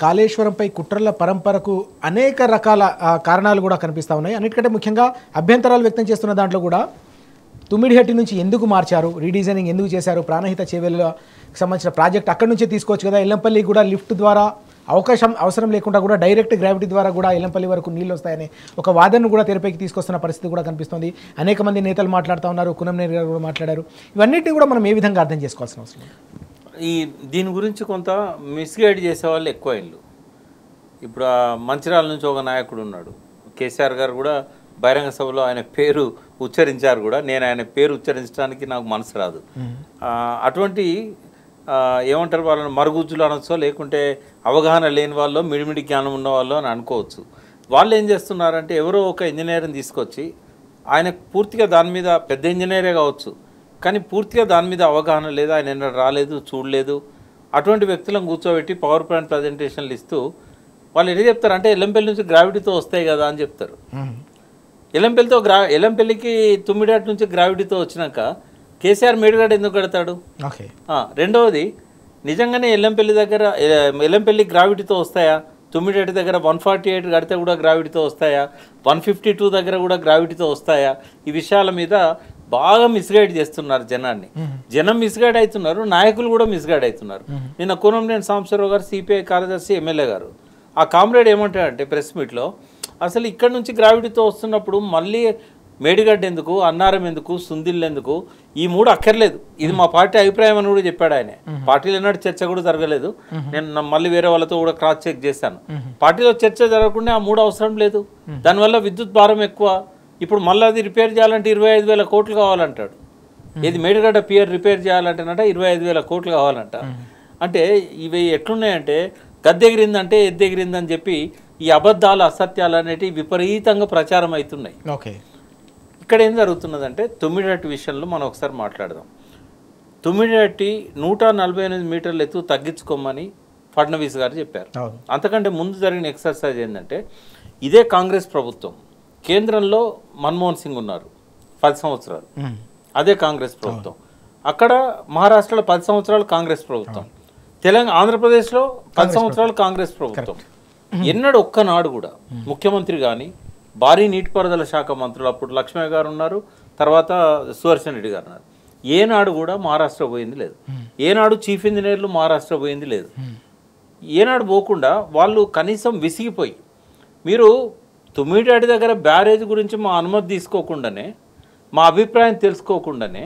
కాళేశ్వరంపై కుట్రల పరంపరకు అనేక రకాల కారణాలు కూడా కనిపిస్తూ ఉన్నాయి. అన్నిటికంటే ముఖ్యంగా అభ్యంతరాలు వ్యక్తం చేస్తున్న దాంట్లో కూడా తుమ్మిడిహట్టి నుంచి ఎందుకు మార్చారు, రీడిజైనింగ్ ఎందుకు చేశారు, ప్రాణహిత చేవెళ్ళకి సంబంధించిన ప్రాజెక్ట్ అక్కడి నుంచే తీసుకోవచ్చు కదా, ఎల్లంపల్లి కూడా లిఫ్ట్ ద్వారా అవసరం లేకుండా కూడా డైరెక్ట్ గ్రావిటీ ద్వారా కూడా ఎల్లంపల్లి వరకు నీళ్ళు వస్తాయనే ఒక వాదనను కూడా తెరపైకి తీసుకొస్తున్న పరిస్థితి కూడా కనిపిస్తుంది. అనేక మంది నేతలు మాట్లాడుతూ ఉన్నారు, కునంనేని గారు కూడా మాట్లాడారు. ఇవన్నిటిని కూడా మనం ఏ విధంగా అర్థం చేసుకోవాల్సిన అవసరం? దీని గురించి కొంత మిస్గైడ్ చేసేవాళ్ళు ఎక్కువ ఇల్లు. ఇప్పుడు మంచిర్యాల నుంచి ఒక నాయకుడు ఉన్నాడు, కేసీఆర్ గారు కూడా బహిరంగ సభలో ఆయన పేరు ఉచ్చరించారు కూడా. నేను ఆయన పేరు ఉచ్చరించడానికి నాకు మనసు రాదు. అటువంటి ఏమంటారు, వాళ్ళని మరుగుజ్జులు అనొచ్చో, లేకుంటే అవగాహన లేని వాళ్ళు, మిడిమిడి జ్ఞానం ఉన్న వాళ్ళు అని అనుకోవచ్చు. వాళ్ళు ఏం చేస్తున్నారంటే ఎవరో ఒక ఇంజనీర్ని తీసుకొచ్చి, ఆయన పూర్తిగా దాని మీద పెద్ద ఇంజనీరే కావచ్చు కానీ పూర్తిగా దాని మీద అవగాహన లేదు, ఆయన ఎన్నడూ రాలేదు, చూడలేదు. అటువంటి వ్యక్తులను కూర్చోబెట్టి పవర్ పాయింట్ ప్రజెంటేషన్లు ఇస్తూ వాళ్ళు ఎట్లా చెప్తారు అంటే ఎల్లంపల్లి నుంచి గ్రావిటీతో వస్తాయి కదా అని చెప్తారు. ఎల్లంపల్లికి తుమ్మిడిహట్టి నుంచి గ్రావిటీతో వచ్చినాక కేసీఆర్ మేడిగడ్డ ఎందుకు కడతాడు? రెండవది, నిజంగానే ఎల్లంపల్లి గ్రావిటీతో వస్తాయా? తుమ్మిడిహట్టి దగ్గర 148 కడితే కూడా గ్రావిటీతో వస్తాయా? 152 దగ్గర కూడా గ్రావిటీతో వస్తాయా? ఈ విషయాల మీద బాగా మిస్గైడ్ చేస్తున్నారు జనాన్ని. జనం మిస్గైడ్ అవుతున్నారు, నాయకులు కూడా మిస్గైడ్ అవుతున్నారు. నిన్న కునంనేని సాంబశివరావు గారు, సిపిఐ కార్యదర్శి, ఎమ్మెల్యే గారు, ఆ కామ్రేడ్ ఏమంటాడంటే ప్రెస్ మీట్లో, అసలు ఇక్కడ నుంచి గ్రావిటీతో వస్తున్నప్పుడు మళ్ళీ మేడిగడ్డ ఎందుకు, అన్నారం ఎందుకు, సుందిల్ ఎందుకు, ఈ మూడు అక్కర్లేదు, ఇది మా పార్టీ అభిప్రాయం అని కూడా చెప్పాడు ఆయన. పార్టీలో ఎన్నడూ చర్చ కూడా జరగలేదు. నేను మళ్ళీ వేరే వాళ్ళతో కూడా క్రాస్ చెక్ చేశాను. పార్టీలో చర్చ జరగకుండా ఆ మూడు అవసరం లేదు, దానివల్ల విద్యుత్ భారం ఎక్కువ. ఇప్పుడు మళ్ళీ అది రిపేర్ చేయాలంటే 25,000 కోట్లు కావాలంటాడు. ఇది మేడిగడ్డ పియర్ రిపేర్ చేయాలంటేనంట 25,000 కోట్లు కావాలంట. అంటే ఇవి ఎట్లున్నాయంటే గద్దెగిరిందంటే ఎద్దెగిరిందని చెప్పి ఈ అబద్ధాలు, అసత్యాలు అనేటివి విపరీతంగా ప్రచారం అవుతున్నాయి. ఇక్కడ ఏం జరుగుతున్నదంటే తుమ్మిడిహట్టి విషయంలో మనం ఒకసారి మాట్లాడదాం. తుమ్మిడిహట్టి 148 మీటర్ల ఎత్తు తగ్గించుకోమని ఫడ్నవీస్ గారు చెప్పారు. అంతకంటే ముందు జరిగిన ఎక్సర్సైజ్ ఏంటంటే, ఇదే కాంగ్రెస్ ప్రభుత్వం, కేంద్రంలో మన్మోహన్ సింగ్ ఉన్నారు 10 సంవత్సరాలు, అదే కాంగ్రెస్ ప్రభుత్వం. అక్కడ మహారాష్ట్రలో 10 సంవత్సరాలు కాంగ్రెస్ ప్రభుత్వం, ఆంధ్రప్రదేశ్లో 10 సంవత్సరాలు కాంగ్రెస్ ప్రభుత్వం. ఎన్నడూ ఒక్కనాడు కూడా ముఖ్యమంత్రి కానీ, భారీ నీటిపారుదల శాఖ మంత్రులు అప్పుడు లక్ష్మయ్య గారు ఉన్నారు, తర్వాత సుదర్శన్ రెడ్డి గారు ఉన్నారు, ఏనాడు కూడా మహారాష్ట్ర పోయింది లేదు. ఏనాడు చీఫ్ ఇంజనీర్లు మహారాష్ట్ర పోయింది లేదు. ఏనాడు పోకుండా వాళ్ళు కనీసం విసిగిపోయి, మీరు తుమ్మిడిహట్టి దగ్గర బ్యారేజ్ గురించి మా అనుమతి తీసుకోకుండానే, మా అభిప్రాయం తెలుసుకోకుండానే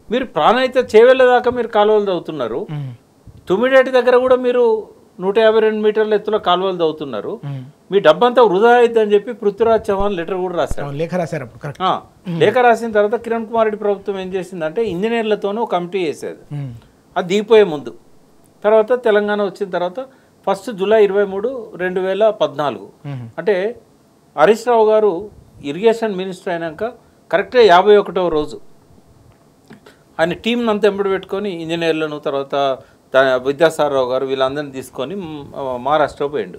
మీరు ప్రాణహిత చేవెళ్ళ దాకా మీరు కాలువలు తవ్వుతున్నారు. తుమ్మిడిహట్టి దగ్గర కూడా మీరు 152 మీటర్ల ఎత్తులో కాలువలు తవ్వుతున్నారు. మీ డబ్బంతా వృధా అయిద్దని చెప్పి పృథ్వీరాజ్ చౌహాన్ లెటర్ కూడా రాశారు. లేఖ రాసిన తర్వాత కిరణ్ కుమార్ రెడ్డి ప్రభుత్వం ఏం చేసిందంటే ఇంజనీర్లతోనూ ఒక కమిటీ వేసేది, అది దిగిపోయే ముందు. తర్వాత తెలంగాణ వచ్చిన తర్వాత 1 జూలై 23, 2014 అంటే హరీష్ రావు గారు ఇరిగేషన్ మినిస్టర్ అయినాక కరెక్ట్గా 51వ రోజు ఆయన టీంని అంతా ఎంబడి పెట్టుకొని ఇంజనీర్లను, తర్వాత విద్యాసాగరరావు గారు, వీళ్ళందరినీ తీసుకొని మహారాష్ట్ర పోయిండు.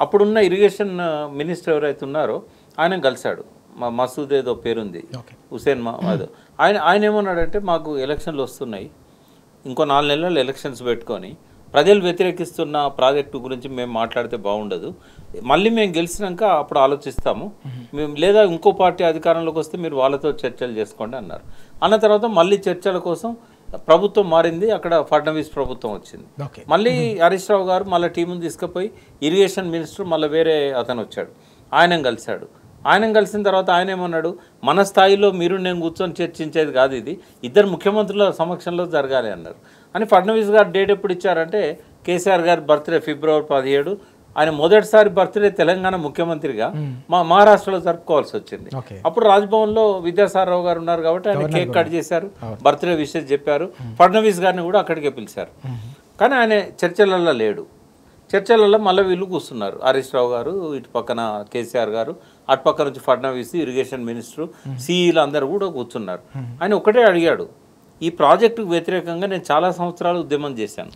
అప్పుడున్న ఇరిగేషన్ మినిస్టర్ ఎవరైతే ఉన్నారో ఆయన కలిశాడు, మసూద్ ఏదో పేరుంది, హుసేన్ మహమ్మద్. ఆయన ఏమన్నాడంటే, మాకు ఎలక్షన్లు వస్తున్నాయి, ఇంకో 4 నెలలు ఎలక్షన్స్ పెట్టుకొని ప్రజలు వ్యతిరేకిస్తున్న ప్రాజెక్టు గురించి మేము మాట్లాడితే బాగుండదు, మళ్ళీ మేము గెలిచినాక అప్పుడు ఆలోచిస్తాము, మేము లేదా ఇంకో పార్టీ అధికారంలోకి వస్తే మీరు వాళ్ళతో చర్చలు చేసుకోండి అన్నారు. అన్న తర్వాత మళ్ళీ చర్చల కోసం ప్రభుత్వం మారింది, అక్కడ ఫడ్నవీస్ ప్రభుత్వం వచ్చింది. మళ్ళీ హరీష్ రావు గారు మళ్ళీ టీముని తీసుకుపోయి ఇరిగేషన్ మినిస్టర్ మళ్ళీ వేరే అతను వచ్చాడు, ఆయన కలిశాడు. ఆయన కలిసిన తర్వాత ఆయన ఏమన్నాడు, మన స్థాయిలో మీరు నేను కూర్చొని చర్చించేది కాదు, ఇది ఇద్దరు ముఖ్యమంత్రుల సమక్షంలో జరగాలి అన్నారు. అని ఫడ్నవీస్ గారు డేట్ ఎప్పుడు ఇచ్చారంటే, కేసీఆర్ గారి బర్త్డే ఫిబ్రవరి 17, ఆయన మొదటిసారి బర్త్డే తెలంగాణ ముఖ్యమంత్రిగా మహారాష్ట్రలో జరుపుకోవాల్సి వచ్చింది. అప్పుడు రాజ్భవన్లో విద్యాసాగరరావు గారు ఉన్నారు కాబట్టి ఆయన కేక్ కట్ చేశారు, బర్త్డే విషయం చెప్పారు, ఫడ్నవీస్ గారిని కూడా అక్కడికే పిలిచారు. కానీ ఆయన చర్చలలో లేడు. చర్చలలో మళ్ళీ వీళ్ళు కూర్చున్నారు, హరీష్ రావు గారు ఇటు పక్కన కేసీఆర్ గారు, అటు పక్క నుంచి ఫడ్నవీస్, ఇరిగేషన్ మినిస్టరు, సిఈలు అందరూ కూడా కూర్చున్నారు. ఆయన ఒకటే అడిగాడు, ఈ ప్రాజెక్టుకు వ్యతిరేకంగా నేను చాలా సంవత్సరాలు ఉద్యమం చేశాను,